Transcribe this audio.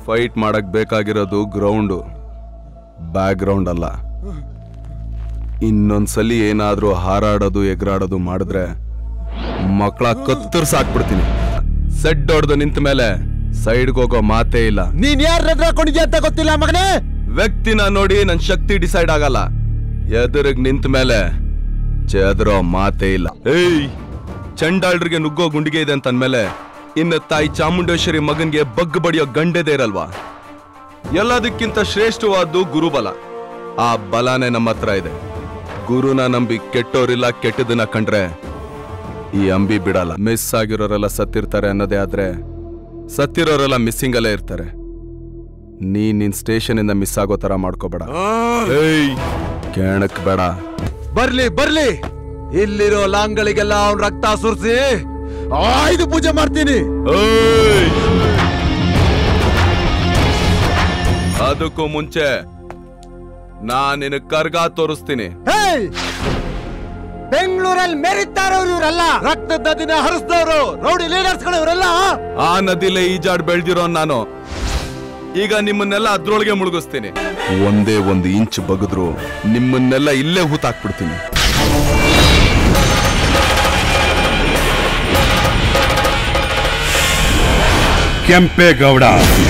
Fight ಮಾಡಕ್ ಬೇಕಾಗಿರೋದು ground, back ground ಅಲ್ಲ. ಇನ್ನೊಂದ್ಸಲಿ ಏನಾದ್ರೂ ಹಾರಾಡೋದು ಎಗರಾಡೋದು ಮಾಡಿದ್ರೆ ಮಕ್ಕಳ ಕತ್ತರ್ಸಾಕ್ಬಿಡ್ತೀನಿ. ಸೆಡ್ ಹೊಡೆದು ನಿಂತ ಮೇಲೆ ಸೈಡ್ಗೆ ಹೋಗೋ ಮಾತೇ ಇಲ್ಲ. ನೀನ್ ಯಾರ ಹಾಕೊಂಡಿದ್ಯಾ ಅಂತ ಗೊತ್ತಿಲ್ಲ ಮಗನೇ. ವ್ಯಕ್ತಿನ ನೋಡಿ ನನ್ ಶಕ್ತಿ ಡಿಸೈಡ್ ಆಗಲ್ಲ. ಎದುರಿಗೆ ನಿಂತ ಮೇಲೆ ಚೆದರೋ ಮಾತೇ ಇಲ್ಲ. ಏಯ್, ಚಂಡಾಳ್ರಿಗೆ ನುಗ್ಗೋ ಗುಂಡಿಗೆ ಇದೆ ಅಂತ ಅಂದ್ಮೇಲೆ ಇನ್ನು ತಾಯಿ ಚಾಮುಂಡೇಶ್ವರಿ ಮಗನ್ಗೆ ಬಗ್ಗು ಬಡಿಯೋ ಗಂಡೆದೇ ಇರಲ್ವಾ? ಎಲ್ಲದಕ್ಕಿಂತ ಶ್ರೇಷ್ಠವಾದ್ದು ಗುರುಬಲ. ಆ ಬಲನೇ ನಮ್ಮ ಹತ್ರ ಇದೆ. ಗುರುನ ನಂಬಿ ಕೆಟ್ಟೋರಿಲ್ಲ, ಕೆಟ್ಟದನ್ನ ಕಂಡ್ರೆ ಈ ಅಂಬಿ ಬಿಡಲ್ಲ. ಮಿಸ್ ಆಗಿರೋರೆಲ್ಲ ಸತ್ತಿರ್ತಾರೆ ಅನ್ನೋದೇ ಆದ್ರೆ ಸತ್ತಿರೋರೆಲ್ಲ ಮಿಸ್ಸಿಂಗ್ ಅಲ್ಲೇ ಇರ್ತಾರೆ. ನಿನ್ ಸ್ಟೇಷನ್ ಇಂದ ಮಿಸ್ ಆಗೋ ತರ ಮಾಡ್ಕೋಬೇಡ. ಕೇಳಕ್ ಬೇಡ. ಬರ್ಲಿ ಬರ್ಲಿ, ಇಲ್ಲಿರೋ ಲಾಂಗಳಿಗೆಲ್ಲ ಅವ್ನ ರಕ್ತ ಸುರಿಸಿ ಆಯ್ದು ಪೂಜೆ ಮಾಡ್ತೀನಿ. ಅದಕ್ಕೂ ಮುಂಚೆ ನಾನಿನ ಕರ್ಗ ತೋರಿಸ್ತೀನಿ. ಬೆಂಗಳೂರಲ್ಲಿ ಮೆರಿತಾರವ್ರು ಇವರೆಲ್ಲ, ರಕ್ತದ ನದಿನ ಹರಿಸಿದವರು ರೌಡಿ ಲೀಡರ್ಸ್ಗಳು ಇವರೆಲ್ಲ. ಆ ನದಿಲೇ ಈಜಾಡ್ ಬೆಳ್ದಿರೋ ನಾನು ಈಗ ನಿಮ್ಮನ್ನೆಲ್ಲ ಅದ್ರೊಳಗೆ ಮುಳುಗಿಸ್ತೀನಿ. ಒಂದೇ ಒಂದು ಇಂಚ್ ಬಗದ್ರು ನಿಮ್ಮನ್ನೆಲ್ಲ ಇಲ್ಲೇ ಹೂತಾಕ್ಬಿಡ್ತೀನಿ. ಕೆಂಪೇಗೌಡ.